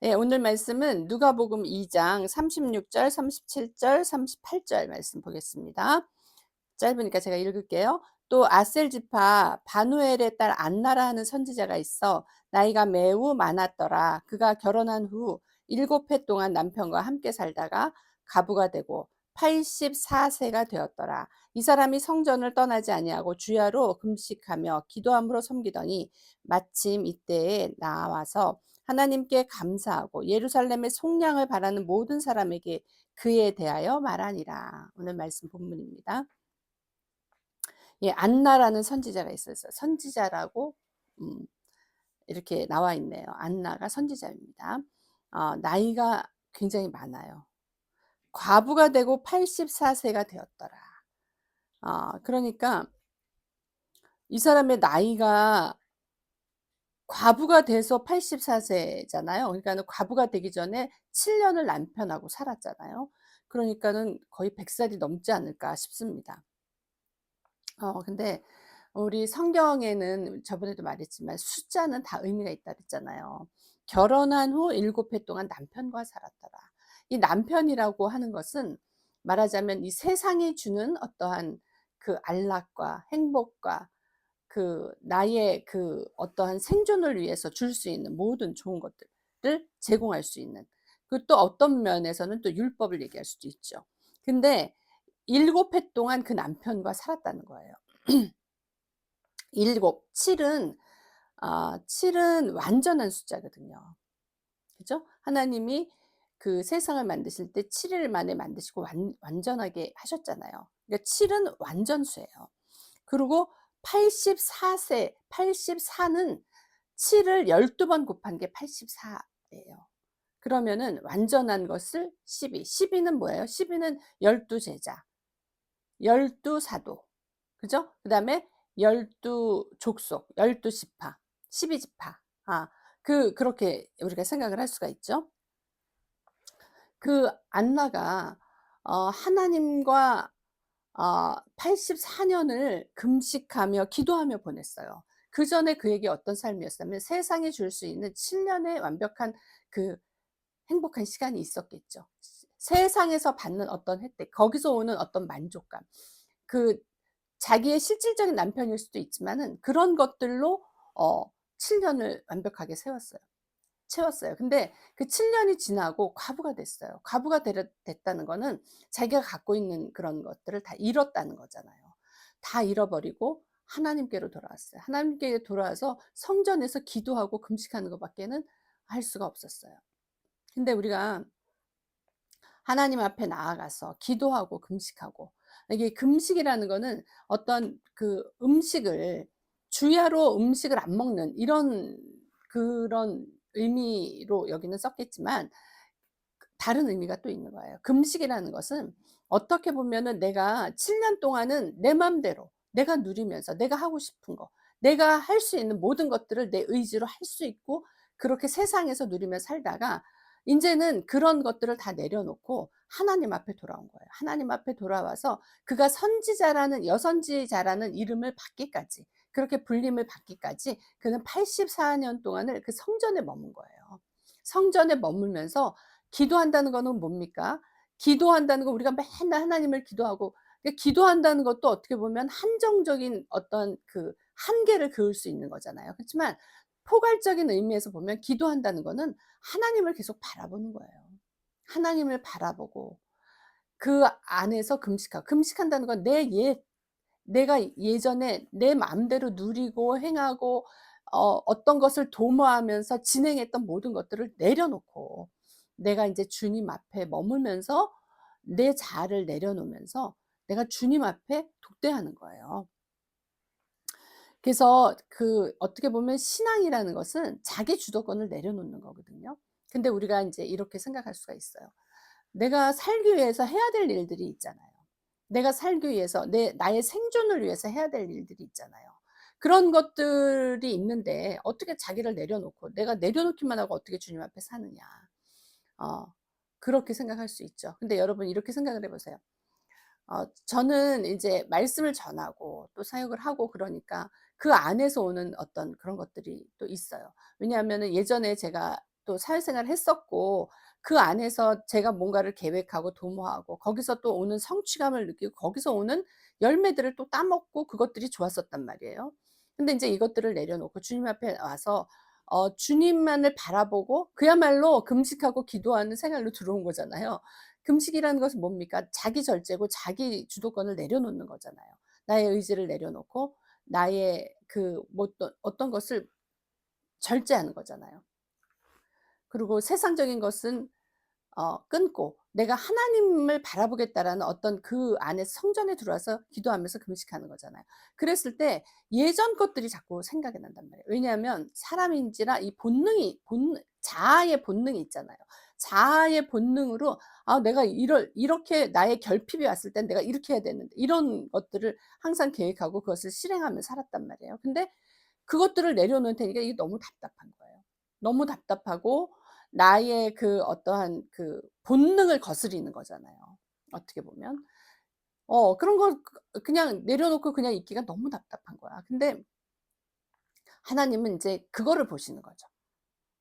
예, 오늘 말씀은 누가복음 2장 36절, 37절, 38절 말씀 보겠습니다. 짧으니까 제가 읽을게요. 또 아셀 지파 바누엘의 딸 안나라 하는 선지자가 있어 나이가 매우 많았더라. 그가 결혼한 후 7해 동안 남편과 함께 살다가 가부가 되고 84세가 되었더라. 이 사람이 성전을 떠나지 아니하고 주야로 금식하며 기도함으로 섬기더니 마침 이때에 나와서 하나님께 감사하고 예루살렘의 속량을 바라는 모든 사람에게 그에 대하여 말하니라. 오늘 말씀 본문입니다. 예, 안나라는 선지자가 있었어요. 선지자라고 음, 이렇게 나와 있네요. 안나가 선지자입니다. 나이가 굉장히 많아요. 과부가 되고 84세가 되었더라. 그러니까 이 사람의 나이가 과부가 돼서 84세잖아요. 그러니까는 과부가 되기 전에 7년을 남편하고 살았잖아요. 그러니까는 거의 100살이 넘지 않을까 싶습니다. 근데 우리 성경에는 저번에도 말했지만 숫자는 다 의미가 있다 그랬잖아요. 결혼한 후 7해 동안 남편과 살았더라. 이 남편이라고 하는 것은 말하자면 이 세상이 주는 어떠한 그 안락과 행복과 그 나의 그 어떠한 생존을 위해서 줄 수 있는 모든 좋은 것들을 제공할 수 있는, 그 또 어떤 면에서는 또 율법을 얘기할 수도 있죠. 근데 7해 동안 그 남편과 살았다는 거예요. 7, 7은 7은 완전한 숫자거든요. 그죠? 하나님이 그 세상을 만드실 때 7일 만에 만드시고 완전하게 하셨잖아요. 그러니까 7은 완전수예요. 그리고 84세, 84는 7을 12번 곱한 게 84 예요. 그러면은 완전한 것을 12, 12는 뭐예요? 12는 12 제자, 12 사도. 그죠? 그다음에 12 족속, 12 지파, 12 지파. 그렇게 우리가 생각을 할 수가 있죠. 그 안나가 하나님과 84년을 금식하며 기도하며 보냈어요. 그전에 그에게 어떤 삶이었냐면 세상이 줄 수 있는 7년의 완벽한 그 행복한 시간이 있었겠죠. 세상에서 받는 어떤 혜택, 거기서 오는 어떤 만족감, 그 자기의 실질적인 남편일 수도 있지만은 그런 것들로 어 7 년을 완벽하게 채웠어요. 근데 그 7 년이 지나고 과부가 됐어요. 과부가 됐다는 거는 자기가 갖고 있는 그런 것들을 다 잃었다는 거잖아요. 다 잃어버리고 하나님께로 돌아왔어요. 하나님께 돌아와서 성전에서 기도하고 금식하는 것 밖에는 할 수가 없었어요. 근데 우리가 하나님 앞에 나아가서 기도하고 금식하고, 이게 금식이라는 거는 어떤 그 음식을 주야로 음식을 안 먹는 이런 그런 의미로 여기는 썼겠지만 다른 의미가 또 있는 거예요. 금식이라는 것은 어떻게 보면은 내가 7년 동안은 내 맘대로 내가 누리면서 내가 하고 싶은 거, 내가 할 수 있는 모든 것들을 내 의지로 할 수 있고 그렇게 세상에서 누리며 살다가 인제는 그런 것들을 다 내려놓고 하나님 앞에 돌아온 거예요. 하나님 앞에 돌아와서 그가 선지자라는 여선지자라는 이름을 받기까지, 그렇게 불림을 받기까지 그는 84년 동안을 그 성전에 머문 거예요. 성전에 머물면서 기도한다는 거는 뭡니까? 기도한다는 거, 우리가 맨날 하나님을 기도하고, 기도한다는 것도 어떻게 보면 한정적인 어떤 그 한계를 그을 수 있는 거잖아요. 그렇지만 포괄적인 의미에서 보면 기도한다는 거는 하나님을 계속 바라보는 거예요. 하나님을 바라보고 그 안에서 금식하고, 금식한다는 건 내가 예전에 내 마음대로 누리고 행하고 어떤 것을 도모하면서 진행했던 모든 것들을 내려놓고 내가 인제 주님 앞에 머물면서 내 자아를 내려놓으면서 내가 주님 앞에 독대하는 거예요. 그래서 그 어떻게 보면 신앙이라는 것은 자기 주도권을 내려놓는 거거든요. 근데 우리가 인제 이렇게 생각할 수가 있어요. 내가 살기 위해서 해야 될 일들이 있잖아요. 내가 살기 위해서 나의 생존을 위해서 해야 될 일들이 있잖아요. 그런 것들이 있는데 어떻게 자기를 내려놓고 내가 내려놓기만 하고 어떻게 주님 앞에 사느냐. 어 그렇게 생각할 수 있죠. 근데 여러분 이렇게 생각을 해 보세요. 저는 이제 말씀을 전하고 또 사역을 하고 그러니까 그 안에서 오는 어떤 그런 것들이 또 있어요. 왜냐하면은 예전에 제가 또 사회생활을 했었고 그 안에서 제가 뭔가를 계획하고 도모하고 거기서 또 오는 성취감을 느끼고 거기서 오는 열매들을 또 따먹고 그것들이 좋았었단 말이에요. 근데 인제 이것들을 내려놓고 주님 앞에 와서 주님만을 바라보고 그야말로 금식하고 기도하는 생활로 들어온 거잖아요. 금식이라는 것은 뭡니까? 자기 절제고 자기 주도권을 내려놓는 거잖아요. 나의 의지를 내려놓고 나의 그 뭐 어떤 것을 절제하는 거잖아요. 그리고 세상적인 것은 끊고 내가 하나님을 바라보겠다라는 어떤 그 안에 성전에 들어와서 기도하면서 금식하는 거잖아요. 그랬을 때 예전 것들이 자꾸 생각이 난단 말이에요. 왜냐하면 사람인지라 이 본능이 자아의 본능이 있잖아요. 자아의 본능으로 '아 내가 이렇게 나의 결핍이 왔을 땐 내가 이렇게 해야 되는데.' 이런 것들을 항상 계획하고 그것을 실행하며 살았단 말이에요. 근데 그것들을 내려놓을 테니까 이게 너무 답답한 거예요. 너무 답답하고 나의 그 어떠한 그 본능을 거스리는 거잖아요, 어떻게 보면. 그런 걸 그냥 내려놓고 그냥 있기가 너무 답답한 거야. 근데 하나님은 인제 그거를 보시는 거죠.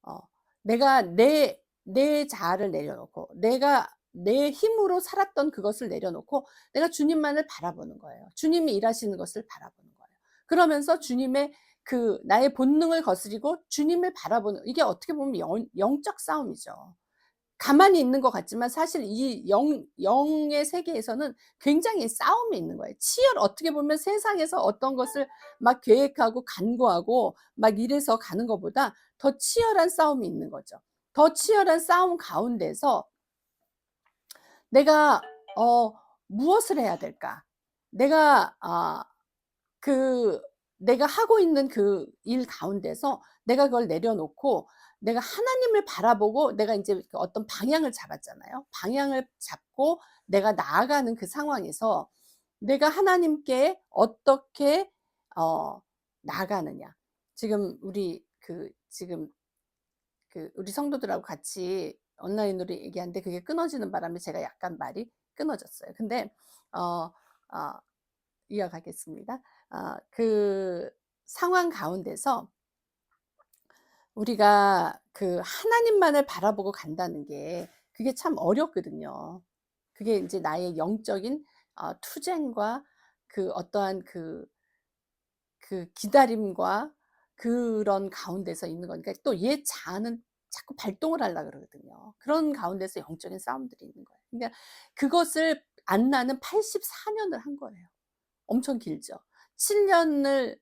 어 내가 내 자아를 내려놓고 내가 내 힘으로 살았던 그것을 내려놓고 내가 주님만을 바라보는 거예요. 주님이 일하시는 것을 바라보는 거예요. 그러면서 주님의 그 나의 본능을 거스리고 주님을 바라보는 이게 어떻게 보면 영적 싸움이죠. 가만히 있는 것 같지만 사실 이 영의 세계에서는 굉장히 싸움이 있는 거예요. 어떻게 보면 세상에서 어떤 것을 막 계획하고 간구하고 막 이래서 가는 것보다 더 치열한 싸움이 있는 거죠. 더 치열한 싸움 가운데서 내가 어 '무엇을 해야 될까?' 내가 그 내가 하고 있는 그 일 가운데서 내가 그걸 내려놓고 내가 하나님을 바라보고 내가 인제 그 어떤 방향을 잡았잖아요. 방향을 잡고 내가 나아가는 그 상황에서 내가 하나님께 어떻게 나아가느냐. 지금 우리 성도들하고 같이 온라인으로 얘기하는데 그게 끊어지는 바람에 제가 약간 말이 끊어졌어요. 근데 어 어 이어가겠습니다. 그 상황 가운데서 우리가 그 하나님만을 바라보고 간다는 게 그게 참 어렵거든요. 그게 인제 나의 영적인 투쟁과 그 어떠한 그 기다림과 그런 가운데서 있는 거니까 또 옛 자아는 자꾸 발동을 하려 그러거든요. 그런 가운데서 영적인 싸움들이 있는 거예요. 그러니까 그것을 안나는 84 년을 한 거예요. 엄청 길죠. 7 년을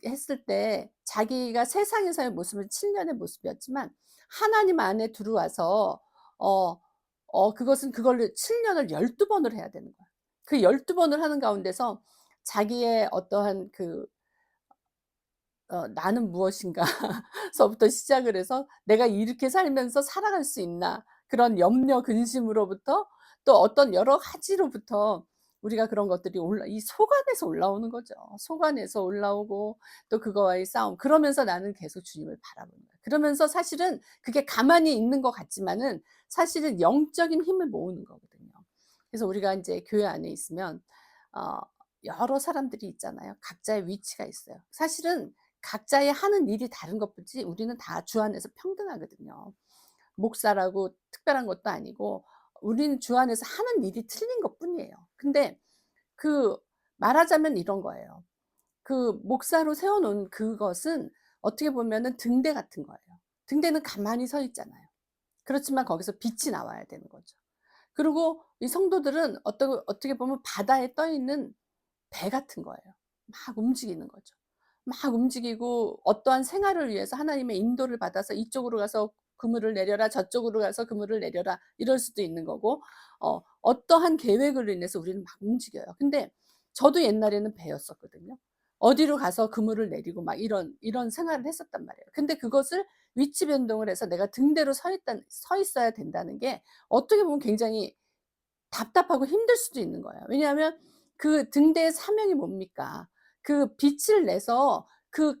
했을 때 자기가 세상에서의 모습은 7 년의 모습이었지만 하나님 안에 들어와서 어 그것은 그거를 7 년을 12 번을 해야 되는 거야. 그 12 번을 하는 가운데서 자기의 어떠한 그 '나는 무엇인가.' 서부터 시작을 해서 '내가 이렇게 살면서 살아갈 수 있나.' 그런 염려 근심으로부터 또 어떤 여러 가지로부터 우리가 그런 것들이 이 속안에서 올라오는 거죠. 속안에서 올라오고 또 그거와의 싸움. 그러면서 나는 계속 주님을 바라보는 거야. 그러면서 사실은 그게 가만히 있는 것 같지만은 사실은 영적인 힘을 모으는 거거든요. 그래서 우리가 인제 교회 안에 있으면 어 여러 사람들이 있잖아요. 각자의 위치가 있어요. 사실은 각자의 하는 일이 다른 것뿐이지 우리는 다 주 안에서 평등하거든요. 목사라고 특별한 것도 아니고 우리는 주 안에서 하는 일이 틀린 것뿐이에요. 근데 그 말하자면 이런 거예요. 그 목사로 세워 놓은 그것은 어떻게 보면은 등대 같은 거예요. 등대는 가만히 서 있잖아요. 그렇지만 거기서 빛이 나와야 되는 거죠. 그리고 이 성도들은 어떻게 보면 바다에 떠 있는 배 같은 거예요. 막 움직이는 거죠. 막 움직이고 어떠한 생활을 위해서 하나님의 인도를 받아서 이쪽으로 가서 그물을 내려라 저쪽으로 가서 그물을 내려라 이럴 수도 있는 거고 어떠한 계획으로 인해서 우리는 막 움직여요. 근데 저도 옛날에는 배였었거든요. 어디로 가서 그물을 내리고 막 이런 생활을 했었단 말이에요. 근데 그것을 위치 변동을 해서 내가 등대로 서 있어야 된다는 게 어떻게 보면 굉장히 답답하고 힘들 수도 있는 거예요. 왜냐하면 그 등대의 사명이 뭡니까? 그 빛을 내서 그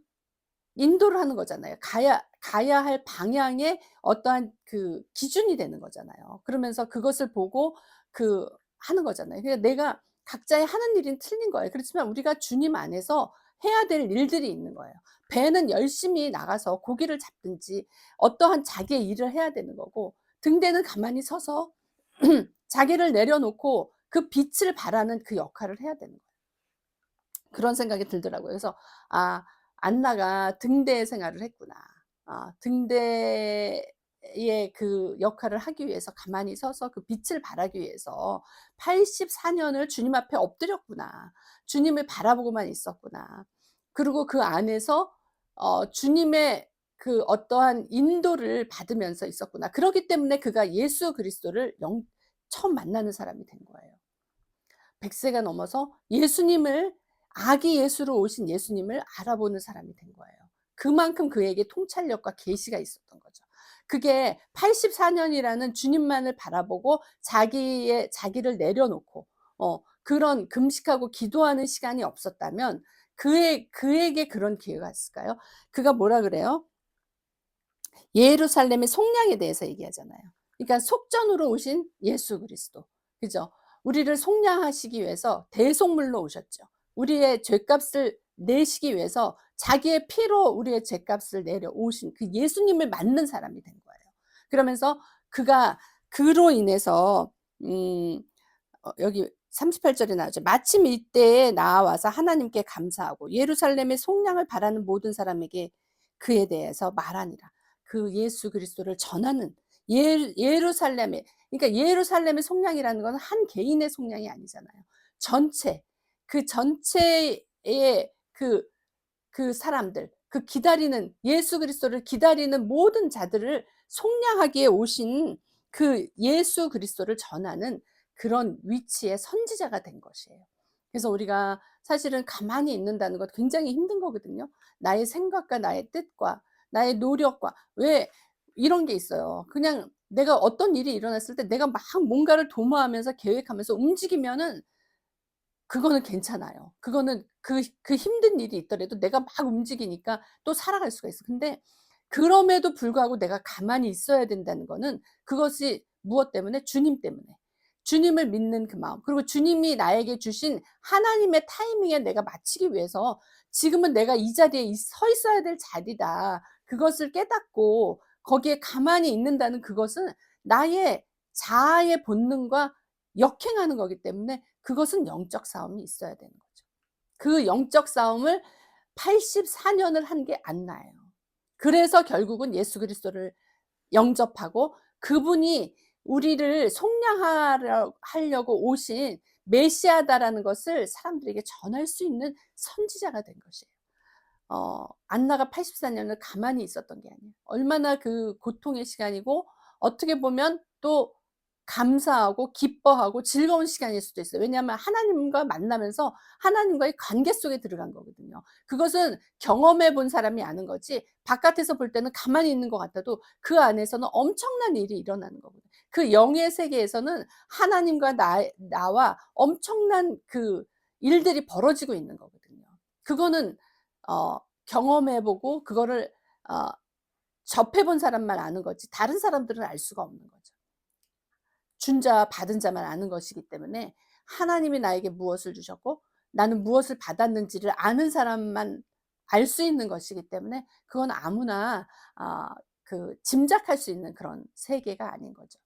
인도를 하는 거잖아요. 가야 할 방향의 어떠한 그 기준이 되는 거잖아요. 그러면서 그것을 보고 하는 거잖아요. 그러니까 내가 각자의 하는 일은 틀린 거예요. 그렇지만 우리가 주님 안에서 해야 될 일들이 있는 거예요. 배는 열심히 나가서 고기를 잡든지 어떠한 자기의 일을 해야 되는 거고, 등대는 가만히 서서 자기를 내려놓고 그 빛을 발하는 그 역할을 해야 되는 거예요. 그런 생각이 들더라고요. 그래서 '아, 안나가 등대 생활을 했구나. 아, 등대의 그 역할을 하기 위해서 가만히 서서 그 빛을 발하기 위해서 84 년을 주님 앞에 엎드렸구나. 주님을 바라보고만 있었구나. 그리고 그 안에서 주님의 그 어떠한 인도를 받으면서 있었구나.' 그러기 때문에 그가 예수 그리스도를 처음 만나는 사람이 된 거예요. 100세가 넘어서 예수님을, 아기 예수로 오신 예수님을 알아보는 사람이 된 거예요. 그만큼 그에게 통찰력과 계시가 있었던 거죠. 그게 84 년이라는 주님만을 바라보고 자기를 내려놓고 그런 금식하고 기도하는 시간이 없었다면 그에게 그런 기회가 있을까요? 그가 뭐라 그래요? 예루살렘의 속량에 대해서 얘기하잖아요. 그러니까 속전으로 오신 예수 그리스도. 그죠? 우리를 속량하시기 위해서 대속물로 오셨죠. 우리의 죄값을 내시기 위해서 자기의 피로 우리의 죄값을 내려오신 그 예수님을 맞는 사람이 된 거예요. 그러면서 그가 그로 인해서 여기 38 절에 나오죠. 마침 이때에 나와서 하나님께 감사하고 예루살렘의 속량을 바라는 모든 사람에게 그에 대해서 말하니라. 그 예수 그리스도를 전하는 예루살렘에, 그러니까 예루살렘의 속량이라는 건 한 개인의 속량이 아니잖아요. 전체, 그 전체의 그 사람들, 그 기다리는 예수 그리스도를 기다리는 모든 자들을 속량하기에 오신 그 예수 그리스도를 전하는 그런 위치의 선지자가 된 것이에요. 그래서 우리가 사실은 가만히 있는다는 것 굉장히 힘든 거거든요. 나의 생각과 나의 뜻과 나의 노력과, 왜 이런 게 있어요. 그냥 내가 어떤 일이 일어났을 때 내가 막 뭔가를 도모하면서 계획하면서 움직이면은 그거는 괜찮아요. 그거는 그 힘든 일이 있더라도 내가 막 움직이니까 또 살아갈 수가 있어. 근데 그럼에도 불구하고 내가 가만히 있어야 된다는 거는, 그것이 무엇 때문에? 주님 때문에. 주님을 믿는 그 마음. 그리고 주님이 나에게 주신 하나님의 타이밍에 내가 맞추기 위해서, 지금은 내가 이 자리에 서 있어야 될 자리다. 그것을 깨닫고 거기에 가만히 있는다는 그것은 나의 자아의 본능과 역행하는 거기 때문에 그것은 영적 싸움이 있어야 되는 거죠. 그 영적 싸움을 84 년을 한 게 안나예요. 그래서 결국은 예수 그리스도를 영접하고 그분이 우리를 속량하려 하려고 오신 메시아다라는 것을 사람들에게 전할 수 있는 선지자가 된 것이에요. 안나가 84 년을 가만히 있었던 게 아니에요. 얼마나 그 고통의 시간이고, 어떻게 보면 또 감사하고 기뻐하고 즐거운 시간일 수도 있어요. 왜냐하면 하나님과 만나면서 하나님과의 관계 속에 들어간 거거든요. 그것은 경험해 본 사람이 아는 거지, 바깥에서 볼 때는 가만히 있는 것 같아도 그 안에서는 엄청난 일이 일어나는 거거든요. 그 영의 세계에서는 하나님과 나와 엄청난 그 일들이 벌어지고 있는 거거든요. 그거는 경험해 보고 그거를 어 접해 본 사람만 아는 거지, 다른 사람들은 알 수가 없는 거죠. 준 자와 받은 자만 아는 것이기 때문에, 하나님이 나에게 무엇을 주셨고 나는 무엇을 받았는지를 아는 사람만 알 수 있는 것이기 때문에, 그건 아무나 짐작할 수 있는 그런 세계가 아닌 거죠.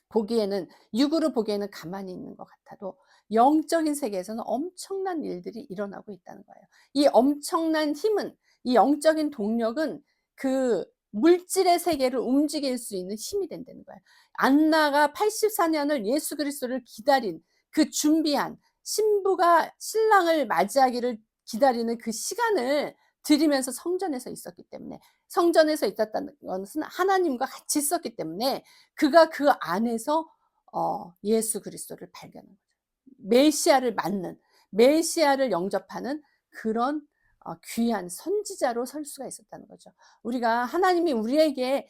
보기에는, 육으로 보기에는 가만히 있는 것 같아도 영적인 세계에서는 엄청난 일들이 일어나고 있다는 거예요. 이 엄청난 힘은, 이 영적인 동력은 그 물질의 세계를 움직일 수 있는 힘이 된다는 거예요. 안나가 84 년을 예수 그리스도를 기다린, 그 준비한, 신부가 신랑을 맞이하기를 기다리는 그 시간을 들이면서 성전에서 있었기 때문에, 성전에서 있었다는 것은 하나님과 같이 있었기 때문에 그가 그 안에서 예수 그리스도를 발견한 거죠. 메시아를 맞는, 메시아를 영접하는 그런 귀한 선지자로 설 수가 있었다는 거죠. 우리가, 하나님이 우리에게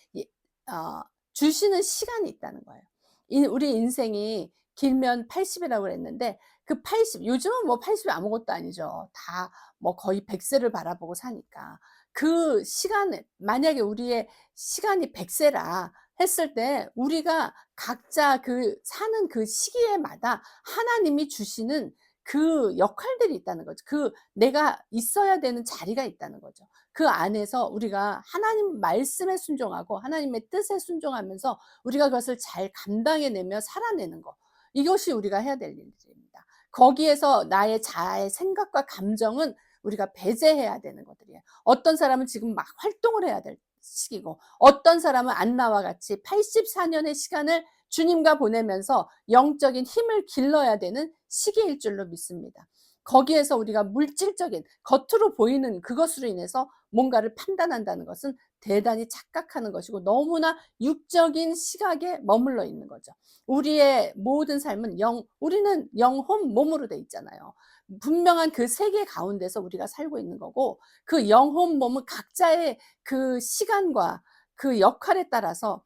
주시는 시간이 있다는 거예요. 우리 인생이 길면 80이라고 그랬는데, 그 80, 요즘은 뭐 80이 아무것도 아니죠. 다 뭐 거의 100세를 바라보고 사니까. 그 시간에 만약에 우리의 시간이 100세라 했을 때, 우리가 각자 그 사는 그 시기에마다 하나님이 주시는 그 역할들이 있다는 거죠. 그 내가 있어야 되는 자리가 있다는 거죠. 그 안에서 우리가 하나님 말씀에 순종하고 하나님의 뜻에 순종하면서 우리가 그것을 잘 감당해 내며 살아내는 거. 이것이 우리가 해야 될 일입니다. 거기에서 나의 자아의 생각과 감정은 우리가 배제해야 되는 것들이에요. 어떤 사람은 지금 막 활동을 해야 될 시기고, 어떤 사람은 안나와 같이 84년의 시간을 주님과 보내면서 영적인 힘을 길러야 되는 시기일 줄로 믿습니다. 거기에서 우리가 물질적인 겉으로 보이는 그것으로 인해서 뭔가를 판단한다는 것은 대단히 착각하는 것이고 너무나 육적인 시각에 머물러 있는 거죠. 우리의 모든 삶은 우리는 영혼 몸으로 돼 있잖아요. 분명한 그 세계 가운데서 우리가 살고 있는 거고, 그 영혼 몸은 각자의 그 시간과 그 역할에 따라서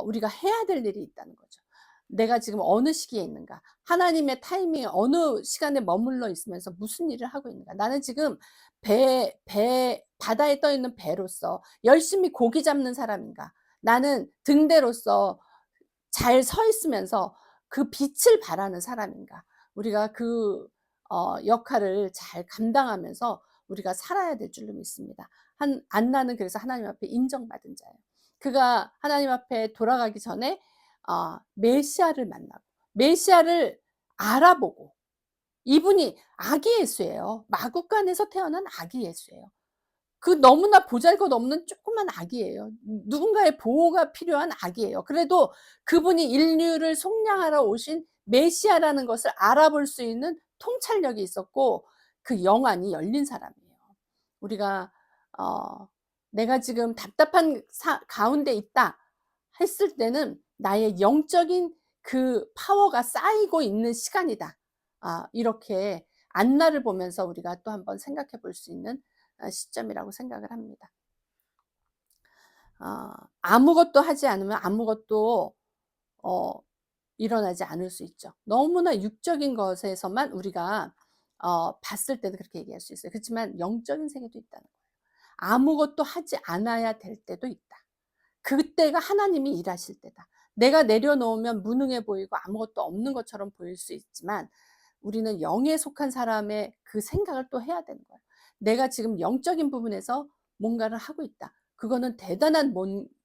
우리가 해야 될 일이 있다는 거죠. 내가 지금 어느 시기에 있는가? 하나님의 타이밍에 어느 시간에 머물러 있으면서 무슨 일을 하고 있는가? 나는 지금 바다에 떠 있는 배로서 열심히 고기 잡는 사람인가? 나는 등대로서 잘 서 있으면서 그 빛을 발하는 사람인가? 우리가 그 역할을 잘 감당하면서 우리가 살아야 될 줄로 믿습니다. 안나는 그래서 하나님 앞에 인정받은 자예요. 그가 하나님 앞에 돌아가기 전에 메시아를 만나고 메시아를 알아보고, 이분이 아기 예수예요. 마구간에서 태어난 아기 예수예요. 그 너무나 보잘것없는 조그만 아기예요. 누군가의 보호가 필요한 아기예요. 그래도 그분이 인류를 속량하러 오신 메시아라는 것을 알아볼 수 있는 통찰력이 있었고 그 영안이 열린 사람이에요. 우리가 어 '내가 지금 답답한 가운데 있다.' 했을 때는 '나의 영적인 그 파워가 쌓이고 있는 시간이다.' 이렇게 안나를 보면서 우리가 또 한번 생각해 볼 수 있는 시점이라고 생각을 합니다. 아무것도 하지 않으면 아무것도 어 일어나지 않을 수 있죠. 너무나 육적인 것에서만 우리가 봤을 때는 그렇게 얘기할 수 있어요. 그렇지만 영적인 세계도 있다는 거예요. 아무것도 하지 않아야 될 때도 있다. 그때가 하나님이 일하실 때다. 내가 내려놓으면 무능해 보이고 아무것도 없는 것처럼 보일 수 있지만 우리는 영에 속한 사람의 그 생각을 또 해야 되는 거예요. 내가 지금 영적인 부분에서 뭔가를 하고 있다. 그거는 대단한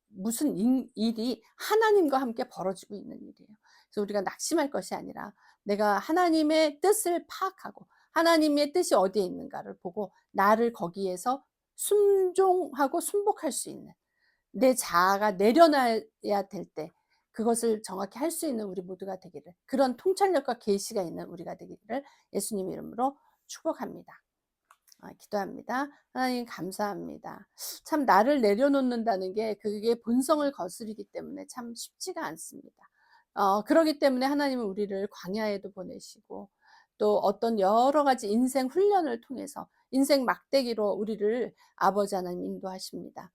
무슨 일이 하나님과 함께 벌어지고 있는 일이에요. 그래서 우리가 낙심할 것이 아니라 내가 하나님의 뜻을 파악하고 하나님의 뜻이 어디에 있는가를 보고 나를 거기에서 순종하고 순복할 수 있는, 내 자아가 내려놔야 될 때 그것을 정확히 할 수 있는 우리 모두가 되기를, 그런 통찰력과 계시가 있는 우리가 되기를 예수님 이름으로 축복합니다. 기도합니다. 하나님 감사합니다. 참 나를 내려놓는다는 게 그게 본성을 거스르기 때문에 참 쉽지가 않습니다. 그러기 때문에 하나님은 우리를 광야에도 보내시고 또 어떤 여러 가지 인생 훈련을 통해서 인생 막대기로 우리를 아버지 하나님 인도하십니다.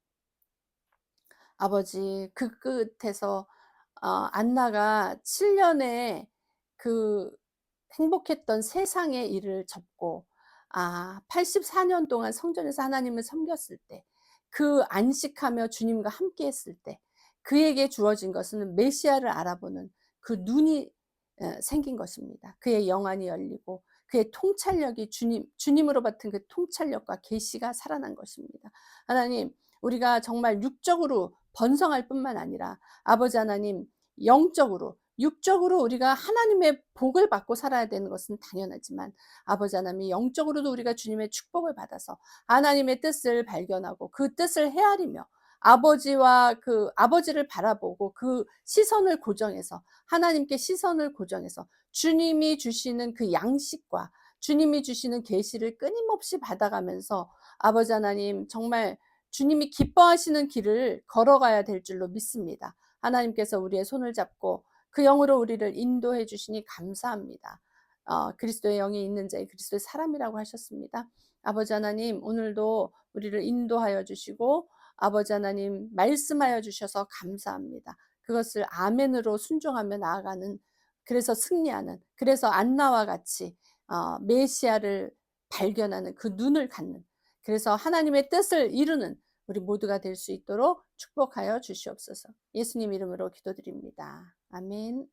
아버지 그 끝에서 안나가 7 년의 그 행복했던 세상의 일을 접고 84년 동안 성전에서 하나님을 섬겼을 때, 그 안식하며 주님과 함께 했을 때 그에게 주어진 것은 메시아를 알아보는 그 눈이 생긴 것입니다. 그의 영안이 열리고 그의 통찰력이 주님으로 받은 그 통찰력과 계시가 살아난 것입니다. 하나님, 우리가 정말 육적으로 번성할 뿐만 아니라 아버지 하나님, 영적으로 육적으로 우리가 하나님의 복을 받고 살아야 되는 것은 당연하지만 아버지 하나님, 영적으로도 우리가 주님의 축복을 받아서 하나님의 뜻을 발견하고 그 뜻을 헤아리며 아버지와 그 아버지를 바라보고 그 시선을 고정해서 하나님께 시선을 고정해서 주님이 주시는 그 양식과 주님이 주시는 계시를 끊임없이 받아가면서 아버지 하나님, 정말 주님이 기뻐하시는 길을 걸어가야 될 줄로 믿습니다. 하나님께서 우리의 손을 잡고 그 영으로 우리를 인도해 주시니 감사합니다. 그리스도의 영이 있는 자의 그리스도의 사람이라고 하셨습니다. 아버지 하나님, 오늘도 우리를 인도하여 주시고 아버지 하나님 말씀하여 주셔서 감사합니다. 그것을 아멘으로 순종하며 나아가는, 그래서 승리하는, 그래서 안나와 같이 메시아를 발견하는 그 눈을 갖는, 그래서 하나님의 뜻을 이루는 우리 모두가 될 수 있도록 축복하여 주시옵소서. 예수님 이름으로 기도드립니다. 아멘.